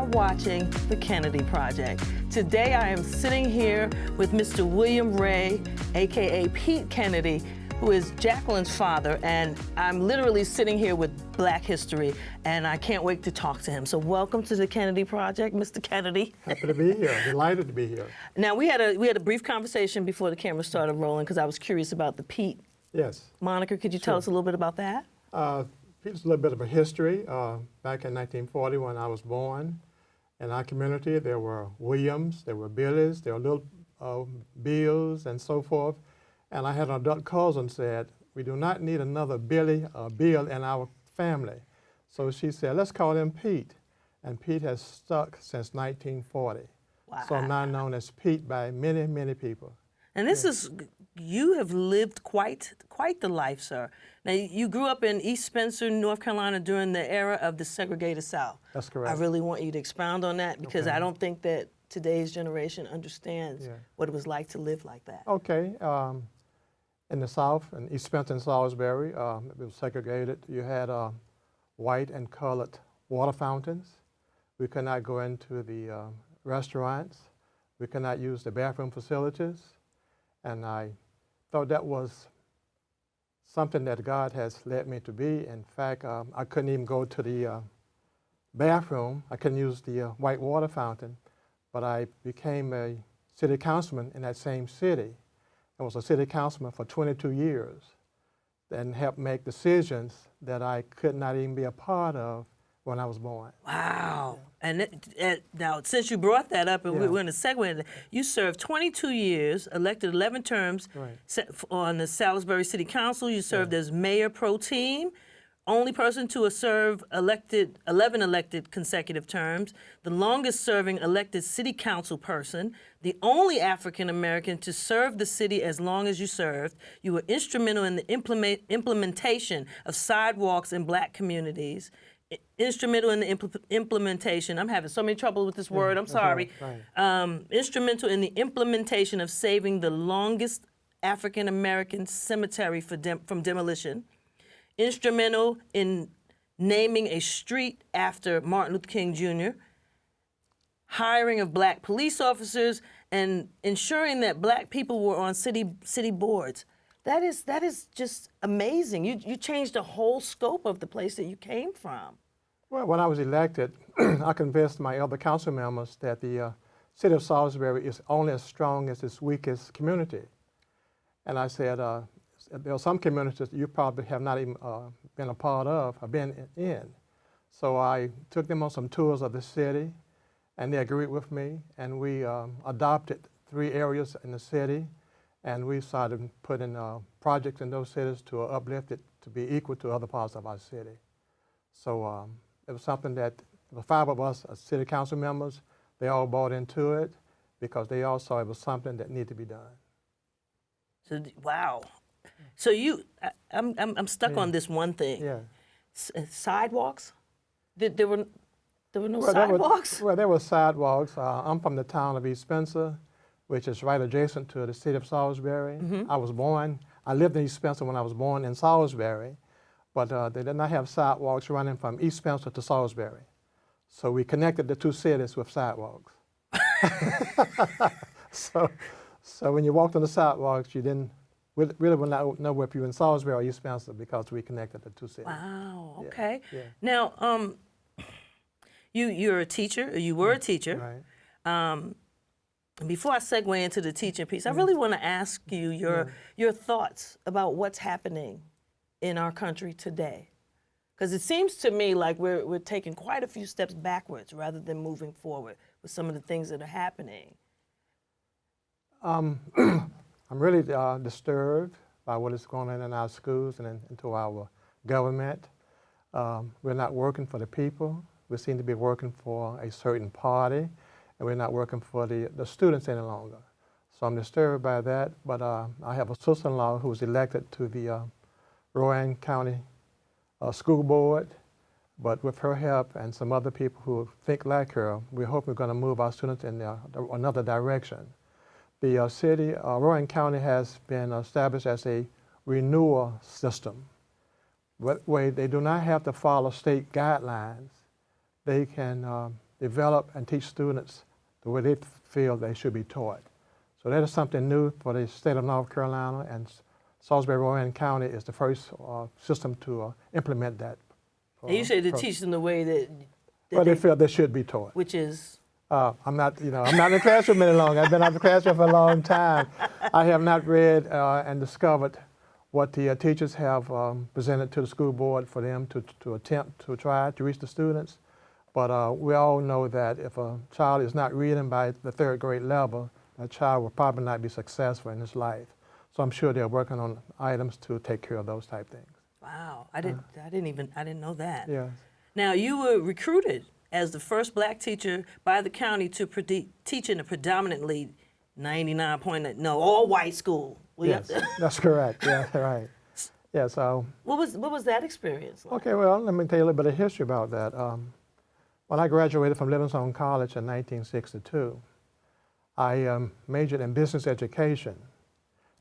watching The Kennedy Project. Today I am sitting here with Mr. William Ray, aka Pete Kennedy, who is Jacqueline's father, and I'm literally sitting here with Black history, and I can't wait to talk to him. So welcome to The Kennedy Project, Mr. Kennedy. Happy to be here, delighted to be here. Now we had a brief conversation before the camera started rolling because I was curious about the Pete moniker. Could you tell us a little bit about that? Pete's a little bit of a history. Back in 1940 when I was born, in our community there were Williams, there were Billies, there were little Bills and so forth. And I had an adult cousin said, we do not need another Billy or Bill in our family. So she said, let's call him Pete. And Pete has stuck since 1940. Wow. So I'm now known as Pete by many, many people. And this is, you have lived quite the life, sir. Now, you grew up in East Spencer, North Carolina during the era of the segregated South. That's correct. I really want you to expound on that because I don't think that today's generation understands what it was like to live like that. Okay. In the South, in East Spencer and Salisbury, it was segregated. You had white and colored water fountains. We could not go into the restaurants. We could not use the bathroom facilities. And I thought that was something that God has led me to be. In fact, I couldn't even go to the bathroom. I couldn't use the white water fountain. But I became a city councilman in that same city. I was a city councilman for 22 years and helped make decisions that I could not even be a part of when I was born. Wow. Yeah. And now, since you brought that up, and we're going to segue into that, you served 22 years, elected 11 terms on the Salisbury City Council. You served as mayor pro-tem, only person to serve 11 elected consecutive terms, the longest serving elected city council person, the only African American to serve the city as long as you served. You were instrumental in the implementation of sidewalks in Black communities, instrumental in the implementation, I'm having so many trouble with this word, I'm sorry. Instrumental in the implementation of saving the longest African American cemetery from demolition. Instrumental in naming a street after Martin Luther King Jr., hiring of Black police officers, and ensuring that Black people were on city boards. That is just amazing. You changed the whole scope of the place that you came from. Well, when I was elected, I convinced my other council members that the city of Salisbury is only as strong as its weakest community. And I said, there are some communities you probably have not even been a part of or been in. So I took them on some tours of the city, and they agreed with me, and we adopted 3 areas in the city, and we started putting projects in those cities to uplift it to be equal to other parts of our city. So it was something that the 5 of us as city council members, they all bought into it because they all saw it was something that needed to be done. So, wow. So I'm stuck on this one thing. Yeah. Sidewalks? There were no sidewalks? There were sidewalks. I'm from the town of East Spencer, which is right adjacent to the city of Salisbury. I lived in East Spencer when I was born in Salisbury, but they did not have sidewalks running from East Spencer to Salisbury. So we connected the 2 cities with sidewalks. So when you walked on the sidewalks, you really would not know if you were in Salisbury or East Spencer because we connected the 2 cities. Wow, okay. Yeah. Now, you're a teacher, or you were a teacher. Right. Before I segue into the teaching piece, I really want to ask you your thoughts about what's happening in our country today. Because it seems to me like we're taking quite a few steps backwards rather than moving forward with some of the things that are happening. I'm really disturbed by what is going on in our schools and into our government. We're not working for the people. We seem to be working for a certain party, and we're not working for the students any longer. So I'm disturbed by that, but I have a sister-in-law who was elected to the Rowan County School Board, but with her help and some other people who think like her, we hope we're going to move our students in another direction. The city, Rowan County has been established as a renewal system, where they do not have to follow state guidelines. They can develop and teach students the way they feel they should be taught. So that is something new for the state of North Carolina, and Salisbury Rowan County is the first system to implement that. And you say to teach them the way that well, they feel they should be taught. Which is? I'm not in the classroom any longer. I've been out of the classroom for a long time. I have not read and discovered what the teachers have presented to the school board for them to attempt to try to reach the students. But we all know that if a child is not reading by the 3rd grade level, that child will probably not be successful in his life. So I'm sure they're working on items to take care of those type things. Wow, I didn't know that. Yes. Now, you were recruited as the first black teacher by the county to teach in a predominantly all white school. Yes, that's correct. Yeah, right. Yeah, so. What was that experience like? Okay, well, let me tell you a little bit of history about that. When I graduated from Livingstone College in 1962, I majored in business education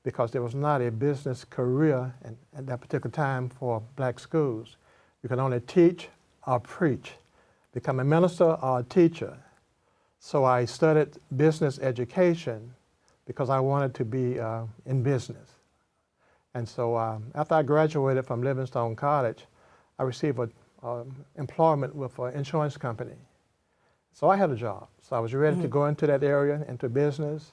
because there was not a business career at that particular time for black schools. You could only teach or preach, become a minister or a teacher. So I studied business education because I wanted to be in business. And so after I graduated from Livingstone College, I received employment with an insurance company. So I had a job. So I was ready to go into that area, into business.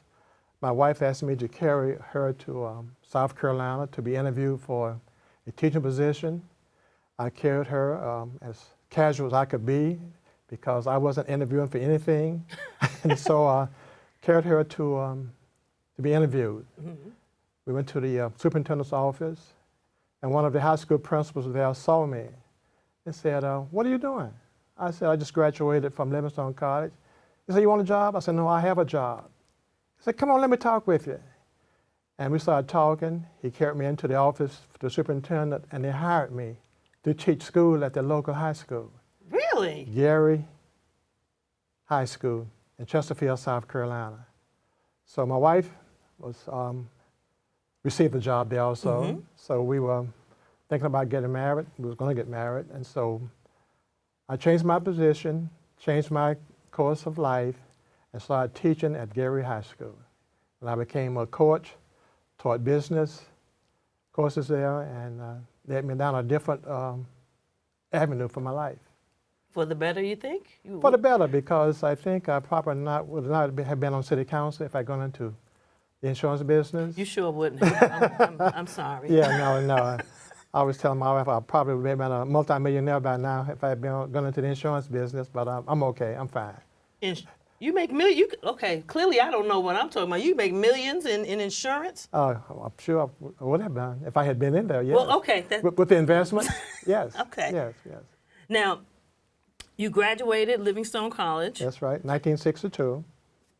My wife asked me to carry her to South Carolina to be interviewed for a teaching position. I carried her as casual as I could be because I wasn't interviewing for anything. And so I carried her to be interviewed. We went to the superintendent's office, and one of the high school principals there saw me and said, what are you doing? I said, I just graduated from Livingstone College. He said, you want a job? I said, no, I have a job. He said, come on, let me talk with you. And we started talking. He carried me into the office of the superintendent, and they hired me to teach school at the local high school. Really? Gary High School in Chesterfield, South Carolina. So my wife received a job there also. So we were thinking about getting married. We were going to get married. And so I changed my position, changed my course of life, and started teaching at Gary High School. And I became a coach, taught business courses there, and led me down a different avenue for my life. For the better, you think? For the better, because I think I probably would not have been on city council if I'd gone into the insurance business. You sure wouldn't have. I'm sorry. Yeah, no. I always tell my wife I probably would have been a multimillionaire by now if I had gone into the insurance business, but I'm okay. I'm fine. You make millions. Okay, clearly I don't know what I'm talking about. You make millions in insurance? I'm sure I would have done if I had been in there, yes. Well, okay. With the investment, yes. Okay. Yes. Now, you graduated Livingstone College. That's right, 1962.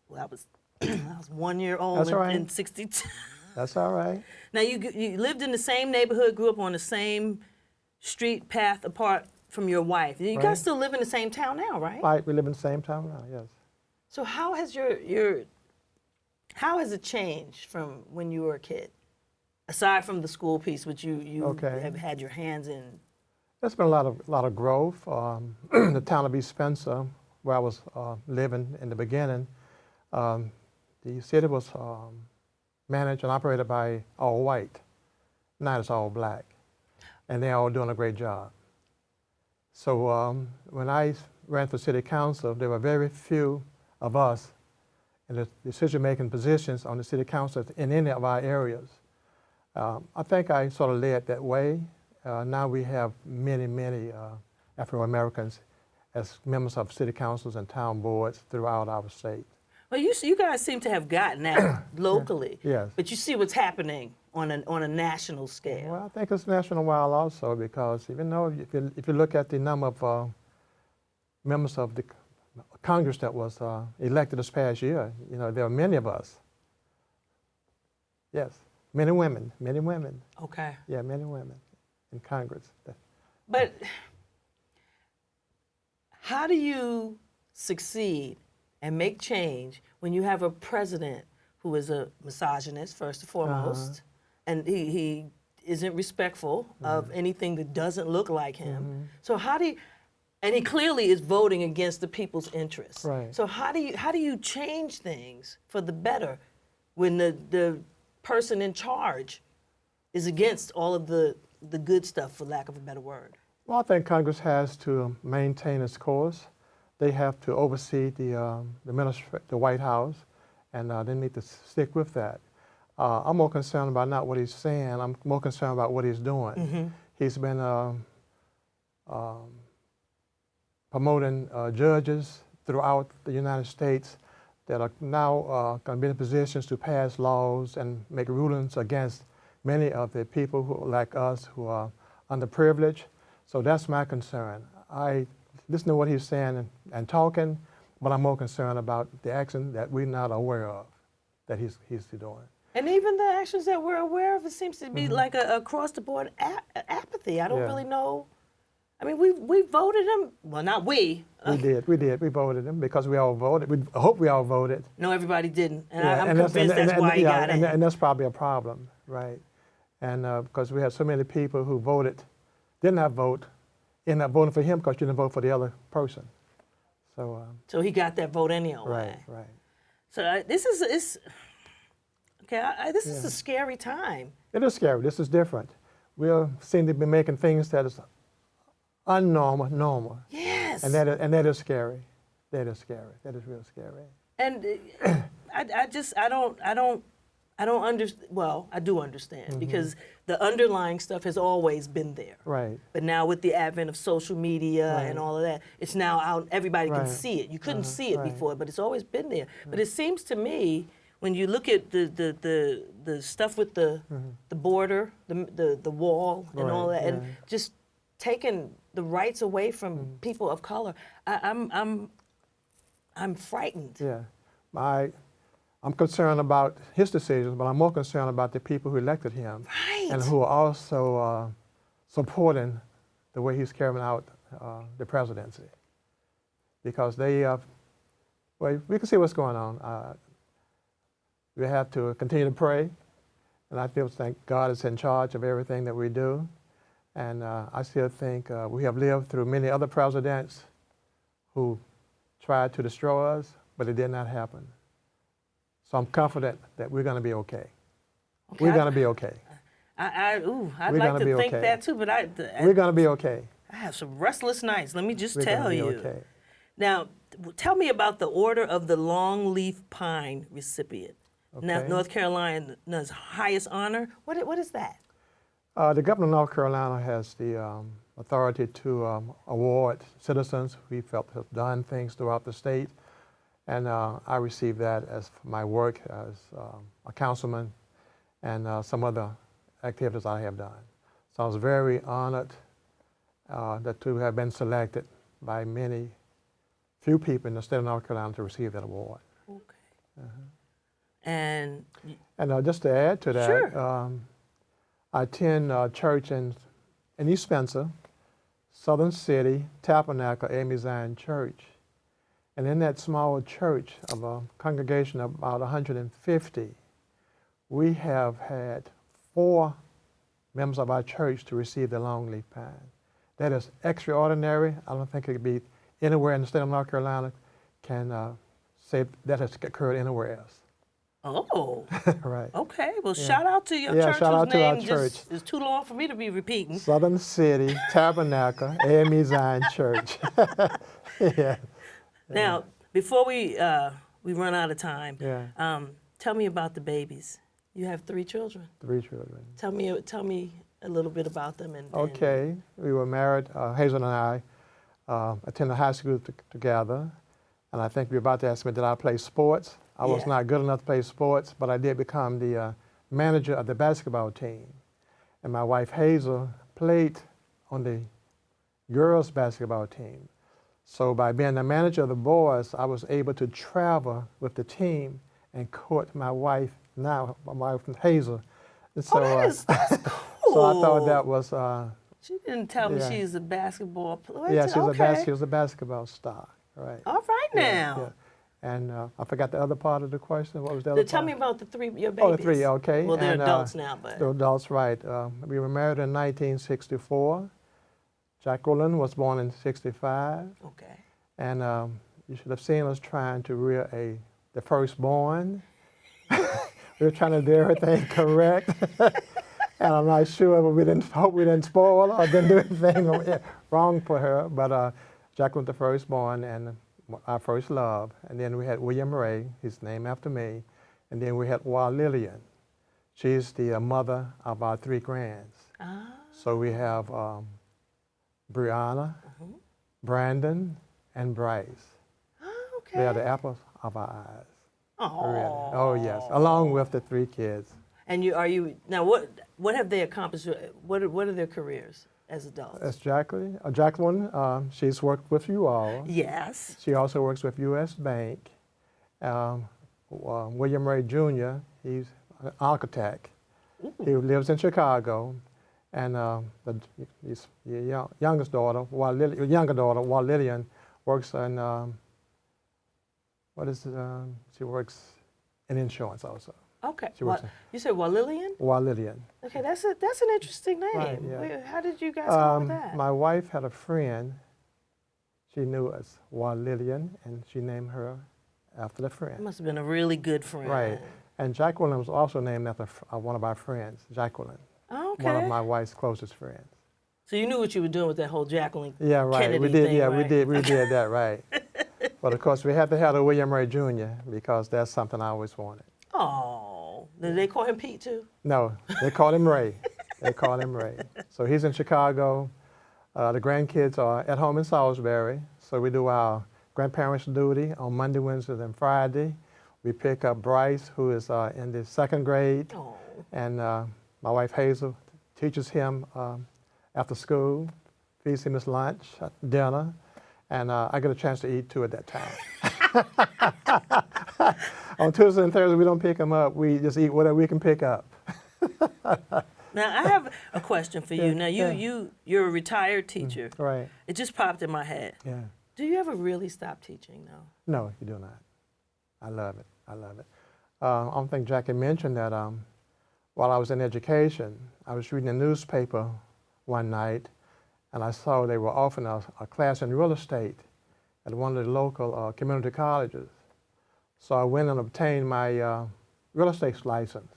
Well, I was 1 year old That's right. in 62. That's all right. Now, you lived in the same neighborhood, grew up on the same street path apart from your wife. You guys still live in the same town now, right? Right, we live in the same town now, yes. So how has how has it changed from when you were a kid? Aside from the school piece, which you have had your hands in. There's been a lot of growth. The town of East Spencer, where I was living in the beginning, the city was managed and operated by all white. Now it's all black, and they're all doing a great job. So when I ran for city council, there were very few of us in the decision-making positions on the city council in any of our areas. I think I sort of led that way. Now we have many Afro-Americans as members of city councils and town boards throughout our state. Well, you guys seem to have gotten that locally. Yes. But you see what's happening on a national scale. Well, I think it's national-wide also, because even though if you look at the number of members of the Congress that was elected this past year, there are many of us. Yes, many women. Okay. Yeah, many women in Congress. But how do you succeed and make change when you have a president who is a misogynist, first and foremost, and he isn't respectful of anything that doesn't look like him? So how do And he clearly is voting against the people's interests. Right. So how do you change things for the better when the person in charge is against all of the good stuff, for lack of a better word? Well, I think Congress has to maintain its course. They have to oversee the White House, and they need to stick with that. I'm more concerned about not what he's saying. I'm more concerned about what he's doing. Mm-hmm. He's been promoting judges throughout the United States that are now going to be in positions to pass laws and make rulings against many of the people who, like us, who are underprivileged. So that's my concern. I listen to what he's saying and talking, but I'm more concerned about the action that we're not aware of that he's doing. And even the actions that we're aware of, it seems to be like a across-the-board apathy. I don't really know. I mean, we voted him. Well, not we. We did. We voted him because we all voted. I hope we all voted. No, everybody didn't. And I'm convinced that's why he got in. And that's probably a problem, right? And because we had so many people who did not vote, ended up voting for him because you didn't vote for the other person. So he got that vote anyway. Right. So this is a scary time. It is scary. This is different. We seem to be making things that is normal. Yes. And that is scary. That is scary. That is real scary. And I don't understand. Well, I do understand because the underlying stuff has always been there. Right. But now with the advent of social media and all of that, it's now out. Everybody can see it. You couldn't see it before, but it's always been there. But it seems to me, when you look at the stuff with the border, the wall, and all that, and just taking the rights away from people of color, I'm frightened. Yeah, I'm concerned about his decisions, but I'm more concerned about the people who elected him, and who are also supporting the way he's carrying out the presidency, because they, well, we can see what's going on. We have to continue to pray, and I still think God is in charge of everything that we do. And I still think we have lived through many other presidents who tried to destroy us, but it did not happen. So I'm confident that we're going to be okay. We're going to be okay. I'd like to think that too, but we're going to be okay. I have some restless nights, let me just tell you. Okay. Now, tell me about the Order of the Longleaf Pine recipient. Okay. Now, North Carolina's highest honor. What is that? The governor of North Carolina has the authority to award citizens who he felt have done things throughout the state. And I received that as my work as a councilman and some other activities I have done. So I was very honored to have been selected by few people in the state of North Carolina to receive that award. Okay. And just to add to that, sure. I attend church in East Spencer, Southern City, Tabernacle, Amy Zion Church. And in that small church of a congregation of about 150, we have had 4 members of our church to receive the longleaf pine. That is extraordinary. I don't think it could be anywhere in the state of North Carolina can say that has occurred anywhere else. Oh. Right. Okay. Well, shout out to your church, shout out whose to our name church. just is too long for me to be repeating. Southern City, Tabernacle, Amy Zion Church. Yeah. Now, before we run out of time, Yeah. Tell me about the babies. You have 3 children. 3 children. Tell me a little bit about them. Okay. We were married. Hazel and I attended high school together, and I think you're about to ask me, did I play sports? I was not good enough to play sports, but I did become the manager of the basketball team. And my wife Hazel played on the girls' basketball team. So by being the manager of the boys, I was able to travel with the team and court my wife, now my wife Hazel. And so, that's cool. So I thought that was... she didn't tell me she's a basketball player. Yeah, she was a basketball star, right. All right now. Yeah. And I forgot the other part of the question. What was the other part? Tell me about your babies. Oh, the 3, okay. Well, they're adults now, but... They're adults, right. We were married in 1964. Jacqueline was born in '65. Okay. And you should have seen us trying to rear the firstborn. We were trying to do everything correct. And I'm not sure, but we didn't hope we didn't spoil or didn't do anything wrong for her. But Jacqueline the firstborn and our first love. And then we had William Ray, he's named after me. And then we had Lillian. She's the mother of our 3 grands. Ah. So we have Brianna, Brandon, and Bryce. Oh, okay. They are the apples of our eyes. Oh. Really. Oh yes, along with the 3 kids. And now? What have they accomplished? What are their careers as adults? That's Jacqueline. Jacqueline, she's worked with you all. Yes. She also works with U.S. Bank. William Ray Jr., he's an architect. Ooh. He lives in Chicago. And his youngest daughter, younger daughter, Lillian, works in, she works in insurance also. Okay. She works You said Lillian? Lillian. Okay, that's an interesting name. Right, yeah. How did you guys come up with that? My wife had a friend, she knew us, Lillian, and she named her after the friend. Must have been a really good friend. Right. And Jacqueline was also named after one of our friends, Jacqueline. Okay. One of my wife's closest friends. So you knew what you were doing with that whole Jacqueline Kennedy we did, thing, right? we did that, right. But of course, we had to have a William Ray Jr. because that's something I always wanted. Oh, did they call him Pete too? No, they called him Ray. They called him Ray. So he's in Chicago. The grandkids are at home in Salisbury. So we do our grandparents' duty on Monday, Wednesday, and Friday. We pick up Bryce, who is in the 2nd grade. Oh. And my wife Hazel teaches him after school, feeds him his lunch, dinner, and I get a chance to eat too at that time. On Tuesday and Thursday, we don't pick him up. We just eat whatever we can pick up. Now I have a question for you. Yeah, Now you're a retired teacher. Right. It just popped in my head. Yeah. Do you ever really stop teaching though? No, you do not. I love it. I love it. I don't think Jackie mentioned that while I was in education, I was reading a newspaper one night, and I saw they were offering a class in real estate at one of the local community colleges. So I went and obtained my real estate license,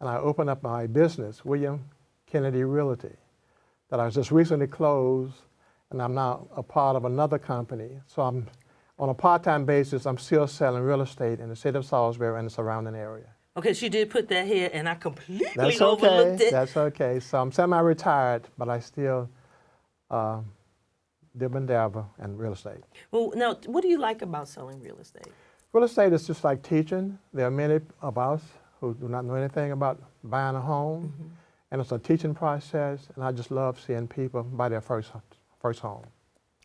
and I opened up my business, William Kennedy Realty, that I was just recently closed, and I'm now a part of another company. So I'm on a part-time basis, I'm still selling real estate in the city of Salisbury and the surrounding area. Okay, she did put that here, and I completely That's overlooked okay. it. That's okay. So I'm semi-retired, but I still dib and dabble in real estate. Well, now, what do you like about selling real estate? Real estate is just like teaching. There are many of us who do not know anything about buying a home, and it's a teaching process, and I just love seeing people buy their first home.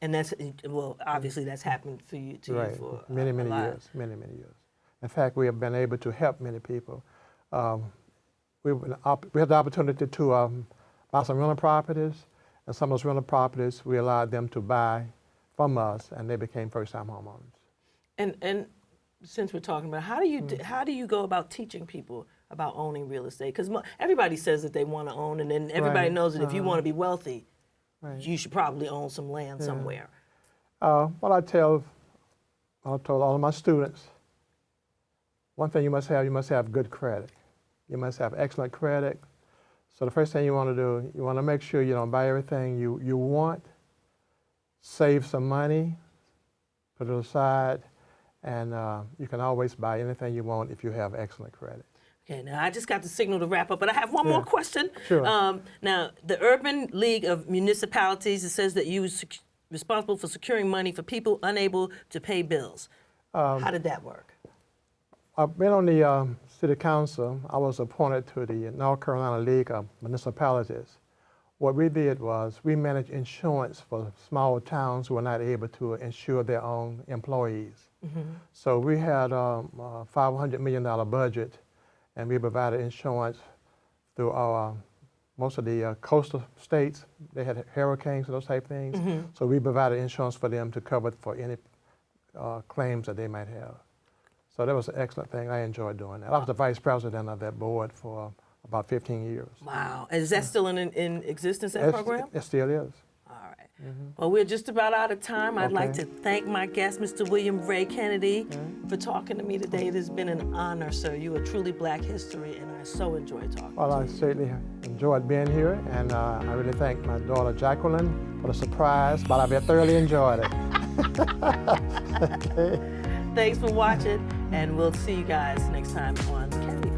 And that's, well, obviously that's happened for you, Right. you for many a lot. years, many years. In fact, we have been able to help many people. We had the opportunity to buy some rental properties, and some of those rental properties we allowed them to buy from us, and they became first-time homeowners. And since we're talking about, how do you go about teaching people about owning real estate? Because everybody says that they want to own, and then everybody Right. knows that if you want to be wealthy, Right. you should probably own some land somewhere. What I told all of my students, one thing you must have good credit. You must have excellent credit. So the first thing you want to do, you want to make sure you don't buy everything you want, save some money, put it aside, and you can always buy anything you want if you have excellent credit. Okay, now I just got the signal to wrap up, but I have one more question. Sure. Now, the Urban League of Municipalities, it says that you were responsible for securing money for people unable to pay bills. How did that work? I've been on the city council. I was appointed to the North Carolina League of Municipalities. What we did was we managed insurance for small towns who were not able to insure their own employees. So we had a $500 million budget, and we provided insurance through our most of the coastal states. They had hurricanes and those type of things. So we provided insurance for them to cover for any claims that they might have. So that was an excellent thing. I enjoyed doing that. I was the vice president of that board for about 15 years. Wow. And is that still in existence, that program? It still is. All right. Well, we're just about out of time. I'd like to thank my guest, Mr. William Ray Kennedy, for talking to me today. It has been an honor, sir. You are truly Black history, and I so enjoy talking Well, to I you. certainly enjoyed being here, and I really thank my daughter Jacqueline for the surprise, but I thoroughly enjoyed it. Okay. Thanks for watching, and we'll see you guys next time on Kennedy.